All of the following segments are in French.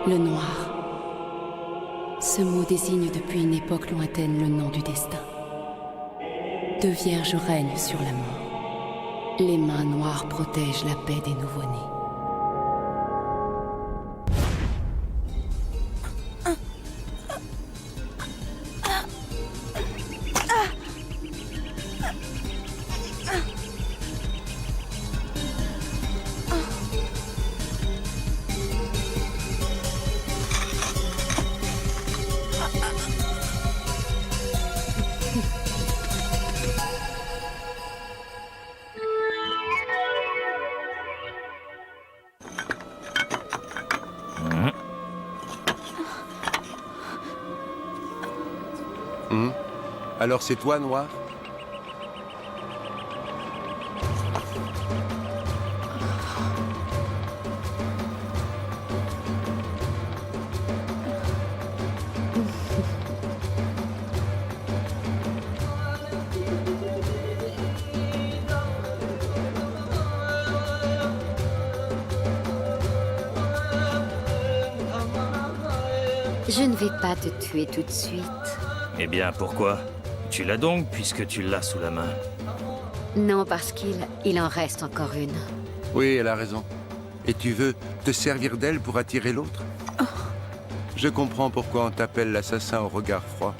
Le noir. Ce mot désigne depuis une époque lointaine le nom du destin. Deux vierges règnent sur la mort. Les mains noires protègent la paix des nouveau-nés. Alors c'est toi, Noir? Je ne vais pas te tuer tout de suite. Eh bien, pourquoi? Tu l'as donc, puisque tu l'as sous la main. Non, parce qu'il en reste encore une. Oui, elle a raison. Et tu veux te servir d'elle pour attirer l'autre? Je comprends pourquoi on t'appelle l'assassin au regard froid.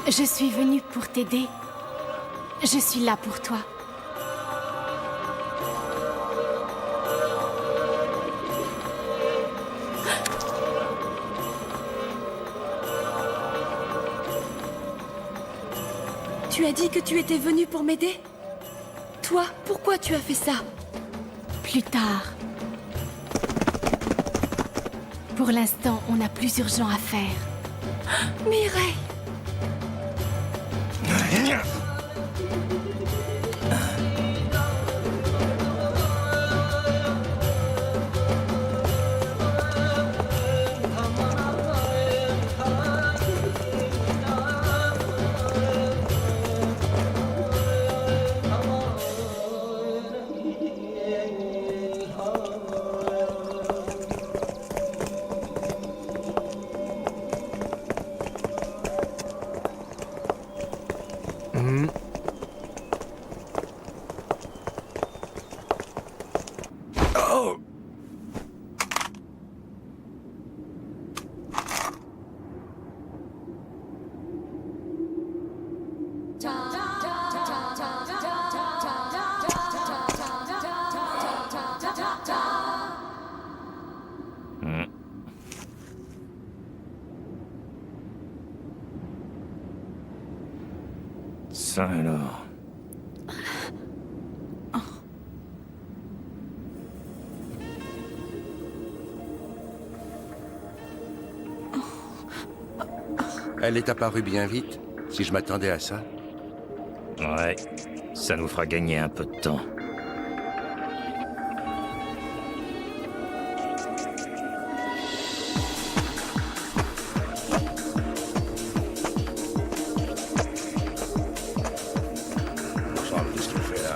Je suis venue pour t'aider. Je suis là pour toi. Tu as dit que tu étais venu pour m'aider? Toi, pourquoi tu as fait ça? Plus tard. Pour l'instant, on a plus urgent à faire. Mireille! Ça alors. Elle est apparue bien vite, si je m'attendais à ça. Ouais, ça nous fera gagner un peu de temps. Qu'est-ce qu'il fait là?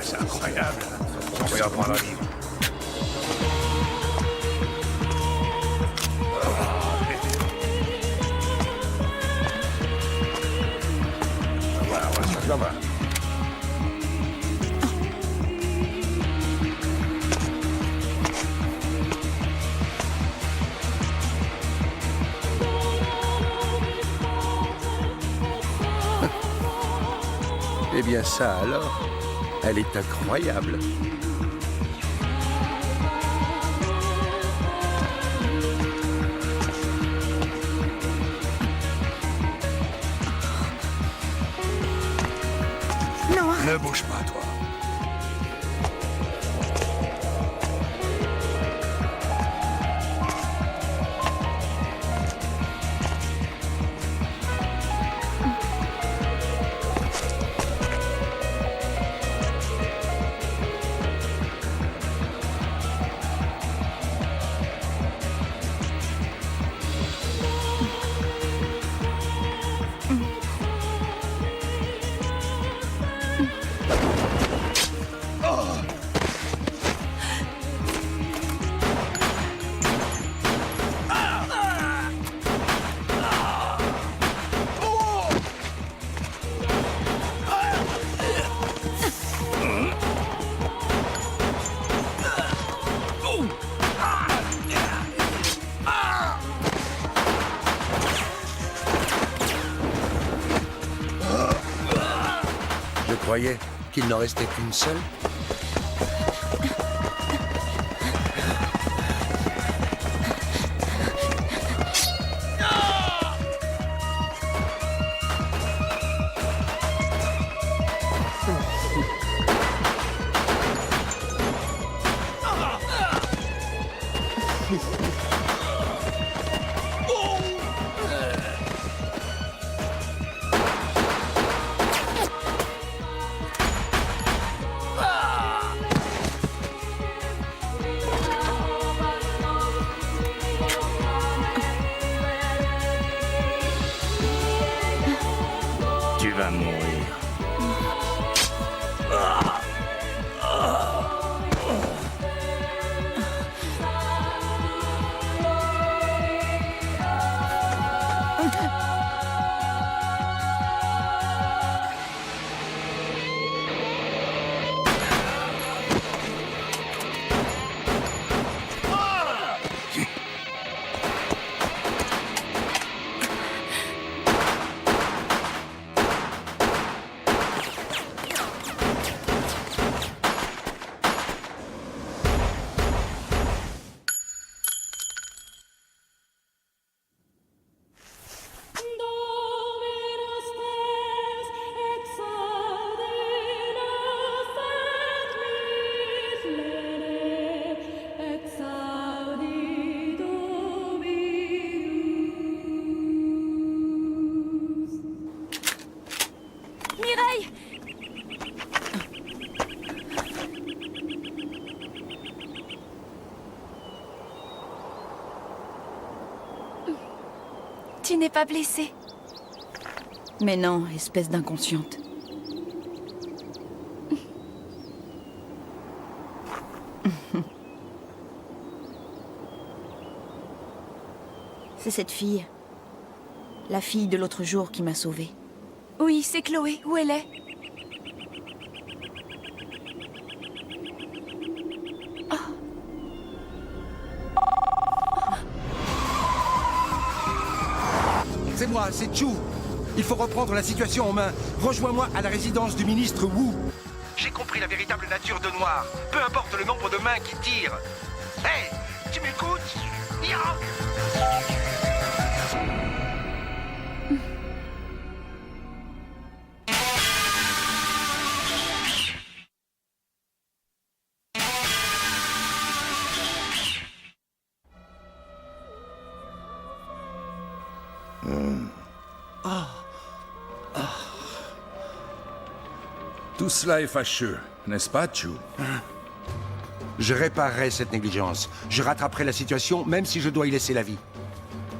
C'est incroyable. On va y apprendre à vivre. Là-bas. Eh bien ça alors, elle est incroyable. Ne bouge pas, toi. Je croyais qu'il n'en restait qu'une seule. Tu vas mourir. Mireille! Tu n'es pas blessée. Mais non, espèce d'inconsciente. C'est cette fille. La fille de l'autre jour qui m'a sauvée. Oui, c'est Chloé. Où elle est? C'est moi, c'est Chu. Il faut reprendre la situation en main. Rejoins-moi à la résidence du ministre Wu. J'ai compris la véritable nature de Noir. Peu importe le nombre de mains qui tirent. Hé, tu m'écoutes? Ya! Tout cela est fâcheux, n'est-ce pas, Chu? Je réparerai cette négligence. Je rattraperai la situation, même si je dois y laisser la vie.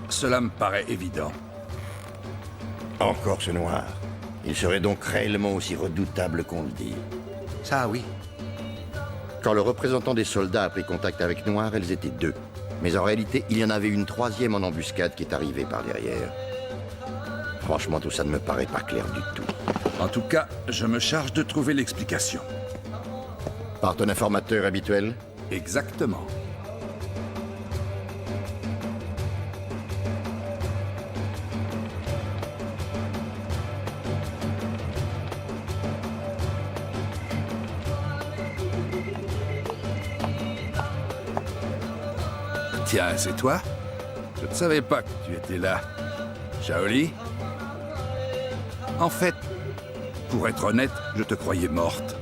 Cela me paraît évident. Encore ce noir. Il serait donc réellement aussi redoutable qu'on le dit. Ça, oui. Quand le représentant des soldats a pris contact avec Noir, elles étaient deux. Mais en réalité, il y en avait une troisième en embuscade qui est arrivée par derrière. Franchement, tout ça ne me paraît pas clair du tout. En tout cas, je me charge de trouver l'explication. Par ton informateur habituel? Exactement. Tiens, c'est toi? Je ne savais pas que tu étais là. Shaoli? En fait, Pour être honnête, je te croyais morte.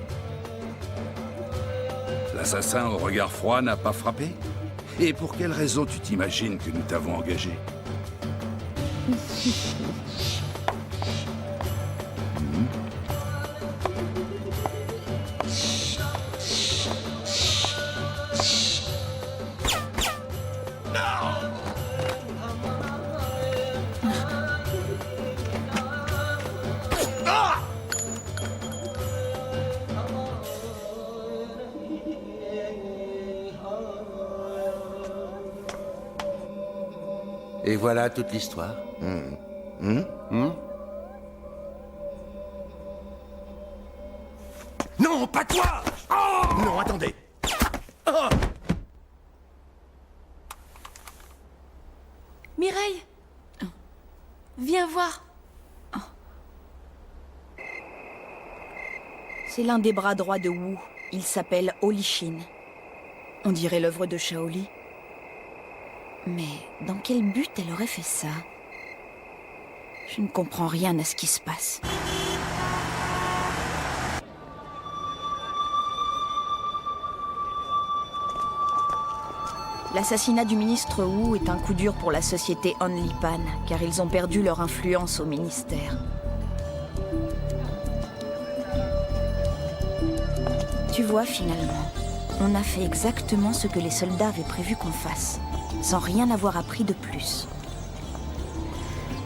L'assassin au regard froid n'a pas frappé? Et pour quelle raison tu t'imagines que nous t'avons engagé? Et voilà toute l'histoire. Non, pas toi! Non, attendez. Mireille, viens voir. C'est l'un des bras droits de Wu. Il s'appelle Holy Shin. On dirait l'œuvre de Shaoli. Mais dans quel but elle aurait fait ça? Je ne comprends rien à ce qui se passe. L'assassinat du ministre Wu est un coup dur pour la société Onlypan, car ils ont perdu leur influence au ministère. Tu vois, finalement, on a fait exactement ce que les soldats avaient prévu qu'on fasse, sans rien avoir appris de plus.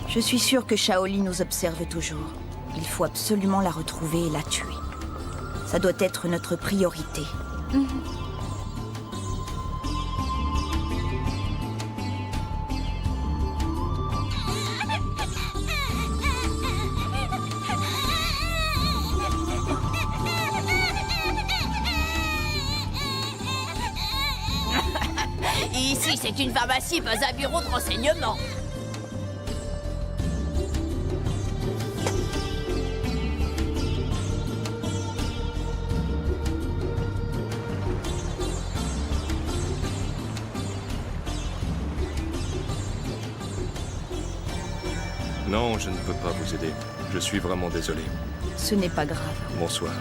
Je suis sûre que Shaoli nous observe toujours. Il faut absolument la retrouver et la tuer. Ça doit être notre priorité. Ici, c'est une pharmacie, pas un bureau de renseignement. Non, je ne peux pas vous aider. Je suis vraiment désolé. Ce n'est pas grave. Bonsoir.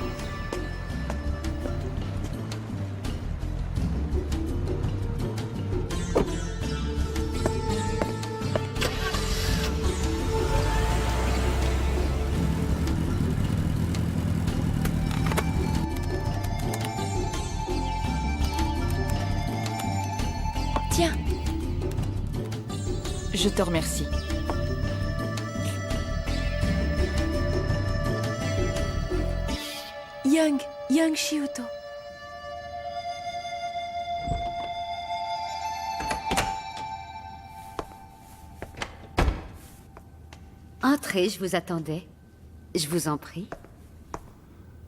Tiens, Je te remercie. Young Shiuto. Entrez, je vous attendais. Je vous en prie.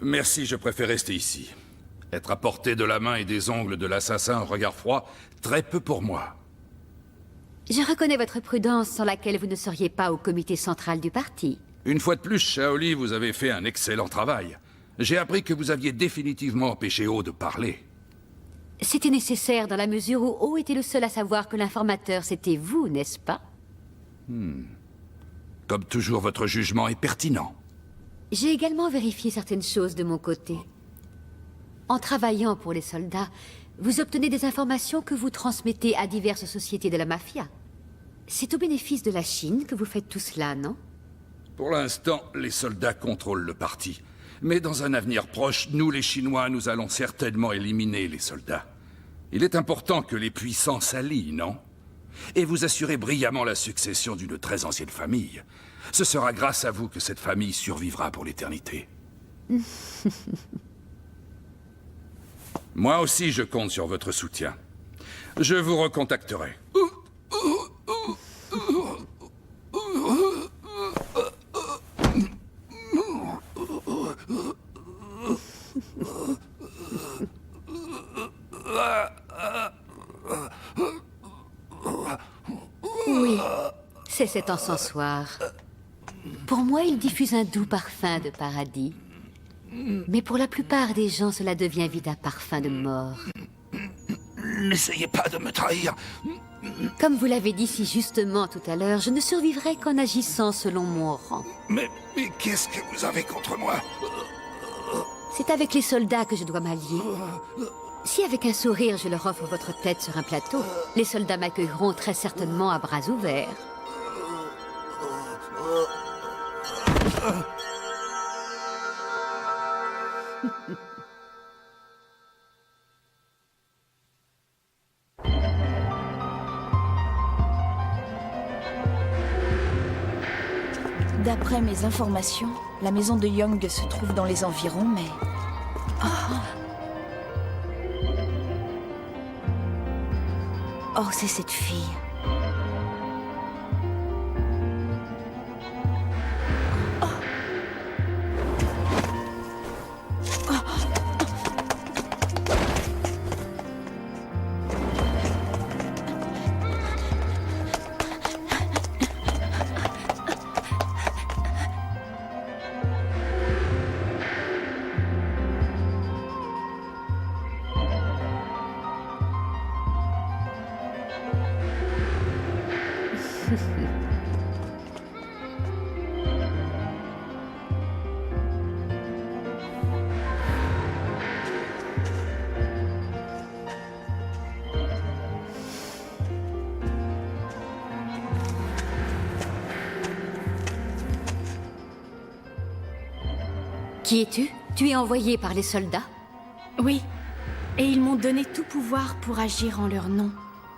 Merci, je préfère rester ici. Être à portée de la main et des ongles de l'assassin au regard froid, très peu pour moi. Je reconnais votre prudence sans laquelle vous ne seriez pas au comité central du parti. Une fois de plus, Shaoli, vous avez fait un excellent travail. J'ai appris que vous aviez définitivement empêché O de parler. C'était nécessaire dans la mesure où O était le seul à savoir que l'informateur c'était vous, n'est-ce pas? Comme toujours, votre jugement est pertinent. J'ai également vérifié certaines choses de mon côté. En travaillant pour les soldats, vous obtenez des informations que vous transmettez à diverses sociétés de la mafia. C'est au bénéfice de la Chine que vous faites tout cela, non? Pour l'instant, les soldats contrôlent le parti. Mais dans un avenir proche, nous les Chinois, nous allons certainement éliminer les soldats. Il est important que les puissants s'allient, non? Et vous assurez brillamment la succession d'une très ancienne famille. Ce sera grâce à vous que cette famille survivra pour l'éternité. Moi aussi, je compte sur votre soutien. Je vous recontacterai. Oui, c'est cet encensoir. Pour moi, il diffuse un doux parfum de paradis. Mais pour la plupart des gens, cela devient vite un parfum de mort. N'essayez pas de me trahir. Comme vous l'avez dit si justement tout à l'heure, je ne survivrai qu'en agissant selon mon rang. Mais qu'est-ce que vous avez contre moi? C'est avec les soldats que je dois m'allier. Si avec un sourire je leur offre votre tête sur un plateau, les soldats m'accueilleront très certainement à bras ouverts. D'après mes informations, la maison de Young se trouve dans les environs, mais... Oh, c'est cette fille. Qui es-tu? Tu es envoyé par les soldats? Oui, et ils m'ont donné tout pouvoir pour agir en leur nom.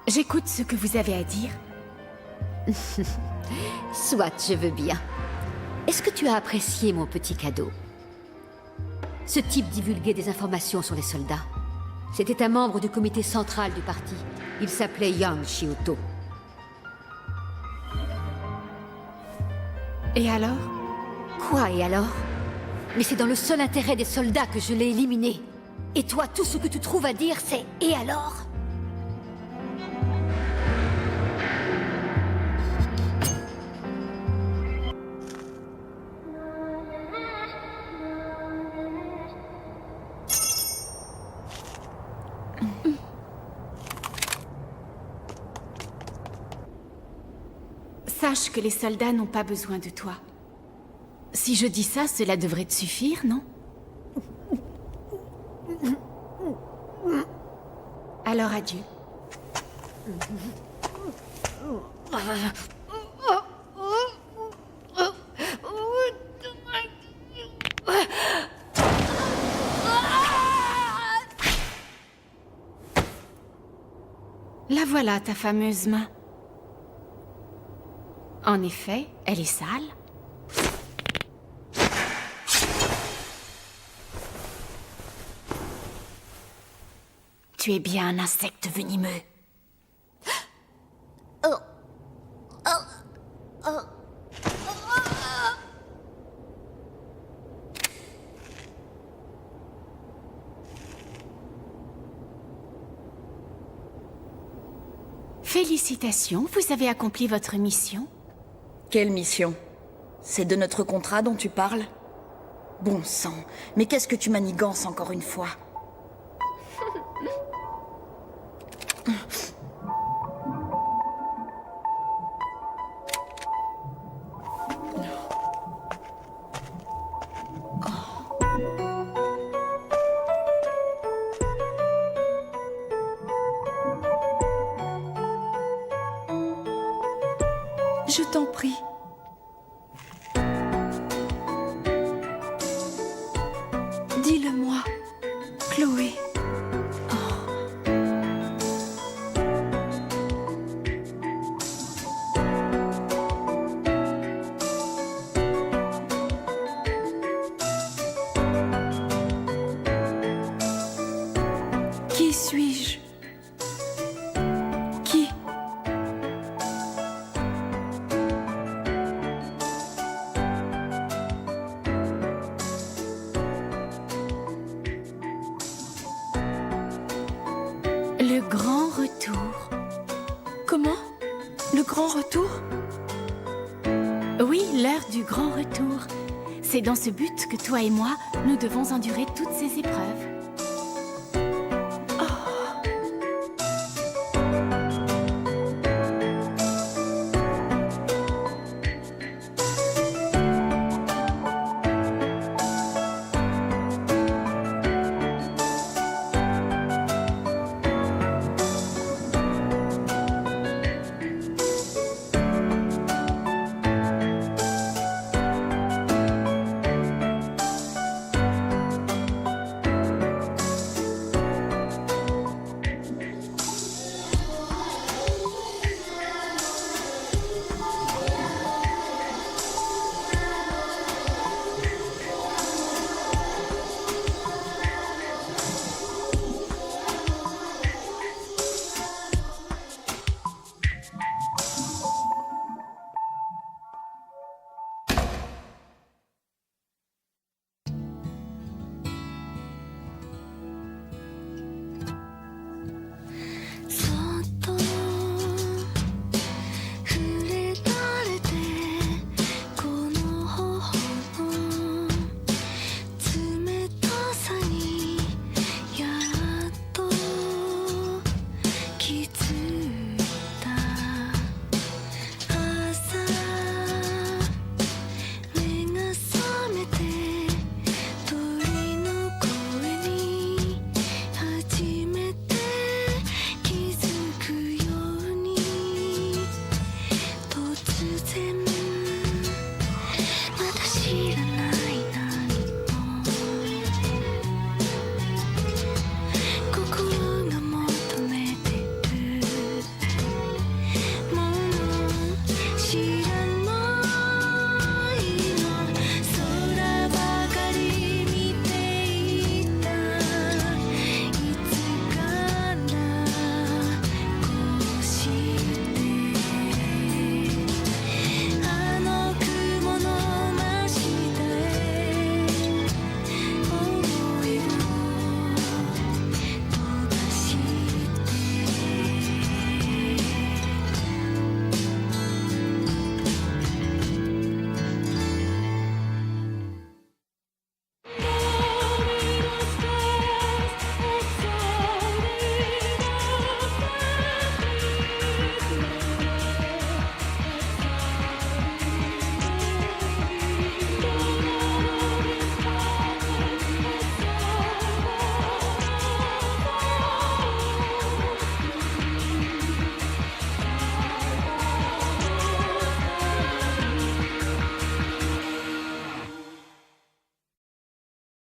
J'écoute ce que vous avez à dire. Soit, je veux bien. Est-ce que tu as apprécié mon petit cadeau? Ce type divulguait des informations sur les soldats. C'était un membre du comité central du parti. Il s'appelait Young Shioto. Et alors? Quoi et alors? Mais c'est dans le seul intérêt des soldats que je l'ai éliminé. Et toi, tout ce que tu trouves à dire, c'est « et alors ?» Sache que les soldats n'ont pas besoin de toi. Si je dis ça, cela devrait te suffire, non? Alors adieu. La voilà, ta fameuse main. En effet, elle est sale. Tu es bien un insecte venimeux. Félicitations, vous avez accompli votre mission. Quelle mission? C'est de notre contrat dont tu parles? Bon sang, mais qu'est-ce que tu manigances encore une fois? Je t'en prie. Dis-le-moi, Chloé. Qui suis-je? Qui? Le grand retour. Comment? Le grand retour? Oui, l'heure du grand retour. C'est dans ce but que toi et moi, nous devons endurer toutes ces épreuves.